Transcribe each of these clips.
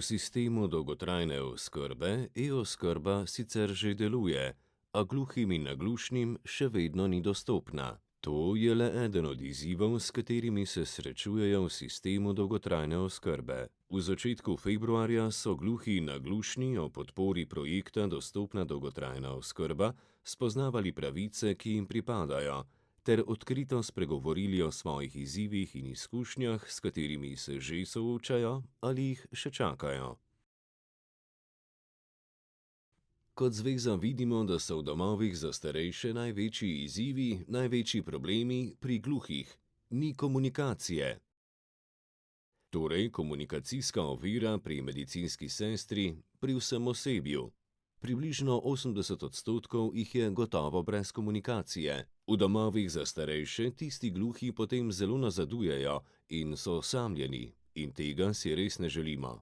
V sistemu dolgotrajne oskrbe e-oskrba sicer že deluje, a gluhim in naglušnim še vedno ni dostopna. To je le eden od izzivov, s katerimi se srečujejo v sistemu dolgotrajne oskrbe. V začetku februarja so gluhi in naglušni o podpori projekta Dostopna dolgotrajna oskrba spoznavali pravice, ki jim pripadajo, ter odkrito spregovorili o svojih izzivih in izkušnjah, s katerimi se že soočajo ali jih še čakajo. Kot zveza vidimo, da so v domovih za starejše največji izzivi, največji problemi pri gluhih, ni komunikacije. Torej komunikacijska ovira pri medicinski sestri, pri vsem osebju. Približno 80% jih je gotovo brez komunikacije. V domovih za starejše tisti gluhi potem zelo nazadujejo in so osamljeni, in tega si res ne želimo.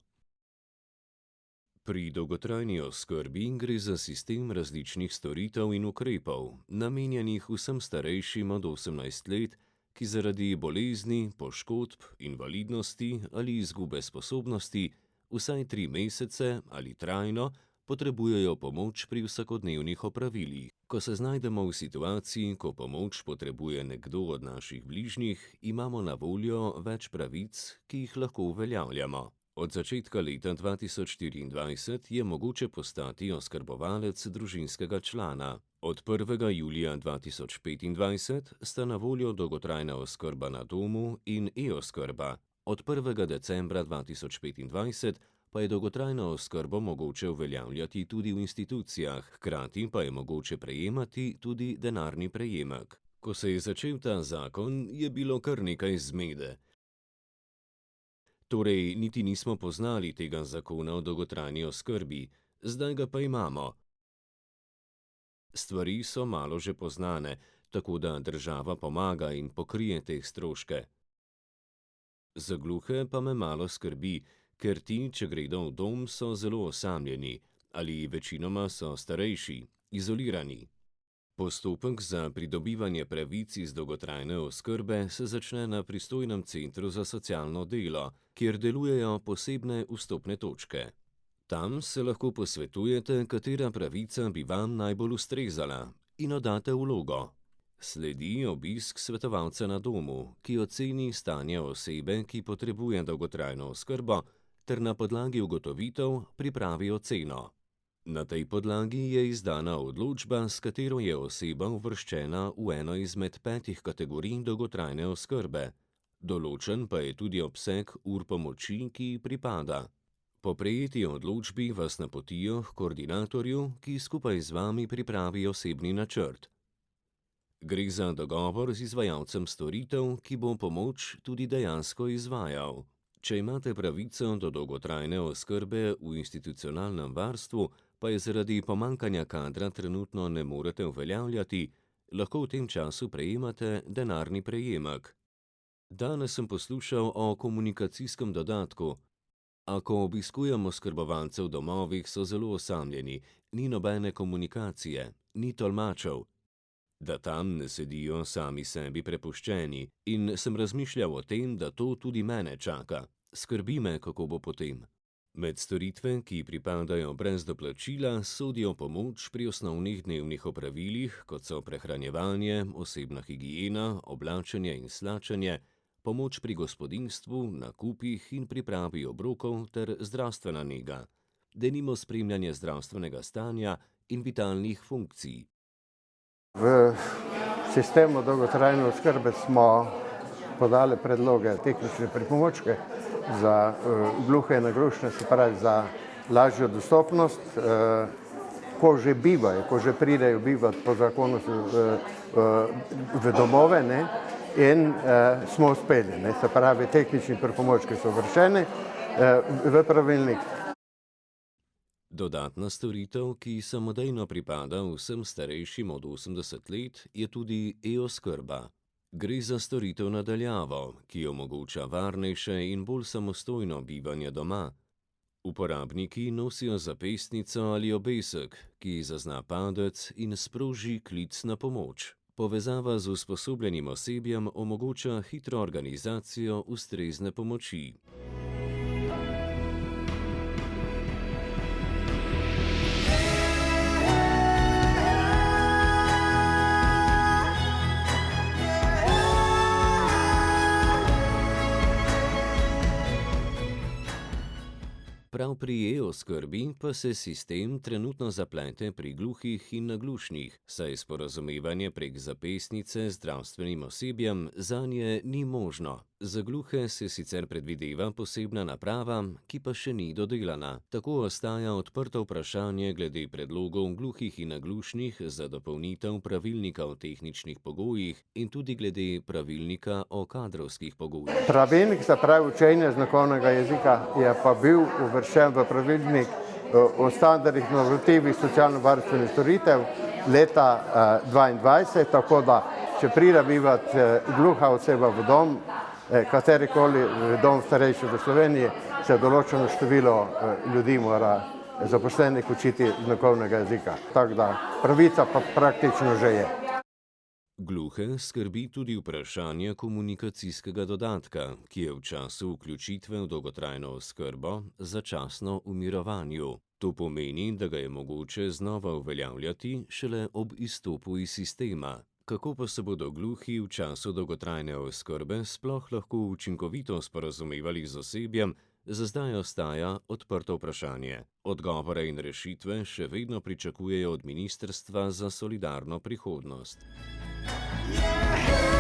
Pri dolgotrajni oskrbi gre za sistem različnih storitev in ukrepov, namenjenih vsem starejšim od 18 let, ki zaradi bolezni, poškodb, invalidnosti ali izgube sposobnosti vsaj 3 mesece ali trajno potrebujejo pomoč pri vsakodnevnih opravilih. Ko se znajdemo v situaciji, ko pomoč potrebuje nekdo od naših bližnjih, imamo na voljo več pravic, ki jih lahko uveljavljamo. Od začetka leta 2024 je mogoče postati oskrbovalec družinskega člana. Od 1. julija 2025 sta na voljo dolgotrajna oskrba na domu in e-oskrba. Od 1. decembra 2025 pa je dolgotrajno oskrbo mogoče uveljavljati tudi v institucijah, hkrati pa je mogoče prejemati tudi denarni prejemek. Ko se je začel ta zakon, je bilo kar nekaj zmede. Torej, niti nismo poznali tega zakona o dolgotrajni oskrbi, zdaj ga pa imamo. Stvari so malo že poznane, tako da država pomaga in pokrije te stroške. Za gluhe pa me malo skrbi, ker ti, če gredo v dom, so zelo osamljeni ali večinoma so starejši, izolirani. Postopek za pridobivanje pravic iz dolgotrajne oskrbe se začne na pristojnem centru za socialno delo, kjer delujejo posebne vstopne točke. Tam se lahko posvetujete, katera pravica bi vam najbolj ustrezala, in oddate vlogo. Sledi obisk svetovalca na domu, ki oceni stanje osebe, ki potrebuje dolgotrajno oskrbo, ter na podlagi ugotovitev pripravi oceno. Na tej podlagi je izdana odločba, s katero je oseba uvrščena v eno izmed 5 kategorij dolgotrajne oskrbe. Določen pa je tudi obseg ur pomoči, ki ji pripada. Po prejeti odločbi vas napotijo h koordinatorju, ki skupaj z vami pripravi osebni načrt. Gre za dogovor z izvajalcem storitev, ki bo pomoč tudi dejansko izvajal. Če imate pravico do dolgotrajne oskrbe v institucionalnem varstvu, pa je zaradi pomanjkanja kadra trenutno ne morete uveljavljati, lahko v tem času prejemate denarni prejemek. Danes sem poslušal o komunikacijskem dodatku. Ko obiskujemo oskrbovalce v domovih, so zelo osamljeni, ni nobene komunikacije, ni tolmačev. Da tam ne sedijo sami sebi prepuščeni, in sem razmišljal o tem, da to tudi mene čaka. Skrbi me, kako bo potem. Med storitve, ki pripadajo brez doplačila, sodijo pomoč pri osnovnih dnevnih opravilih, kot so prehranjevanje, osebna higiena, oblačenje in slačenje, pomoč pri gospodinjstvu, nakupih in pripravi obrokov ter zdravstvena nega, denimo spremljanje zdravstvenega stanja in vitalnih funkcij. V sistemu dolgotrajne oskrbe smo podali predloge tehnične pripomočke za gluhe in naglušne, se pravi za lažjo dostopnost, ko že bivajo, ko že pridejo bivati po zakonu v domove, ne, in smo uspeli, ne, se pravi tehnični pripomočki so uvrščeni v pravilnik. Dodatna storitev, ki samodejno pripada vsem starejšim od 80 let, je tudi e-oskrba. Gre za storitev na daljavo, ki omogoča varnejše in bolj samostojno bivanje doma. Uporabniki nosijo zapestnico ali obesek, ki zazna padec in sproži klic na pomoč. Povezava z usposobljenim osebjem omogoča hitro organizacijo ustrezne pomoči. Prav pri e-oskrbi pa se sistem trenutno zaplete pri gluhih in naglušnih, saj sporazumevanje prek zapestnice z zdravstvenim osebjem zanje ni možno. Za gluhe se sicer predvideva posebna naprava, ki pa še ni dodelana. Tako ostaja odprto vprašanje glede predlogov gluhih in naglušnih za dopolnitev pravilnika o tehničnih pogojih in tudi glede pravilnika o kadrovskih pogojih. Pravilnik za pravi učenje znakovnega jezika je pa bil uvrščen v pravilnik o standardih normativih socialno-varstvenih storitev leta 2022, tako da če pride bivat gluha oseba v dom, katerikoli dom starejših v Sloveniji, se določeno število ljudi mora zaposlenih učiti znakovnega jezika. Tako da pravica pa praktično že je. Gluhe skrbi tudi vprašanje komunikacijskega dodatka, ki je v času vključitve v dolgotrajno oskrbo začasno v mirovanju. To pomeni, da ga je mogoče znova uveljavljati šele ob izstopu iz sistema. Kako pa se bodo gluhi v času dolgotrajne oskrbe sploh lahko učinkovito sporazumevali z osebjem, za zdaj ostaja odprto vprašanje. Odgovore in rešitve še vedno pričakujejo od Ministrstva za solidarno prihodnost. Yeah.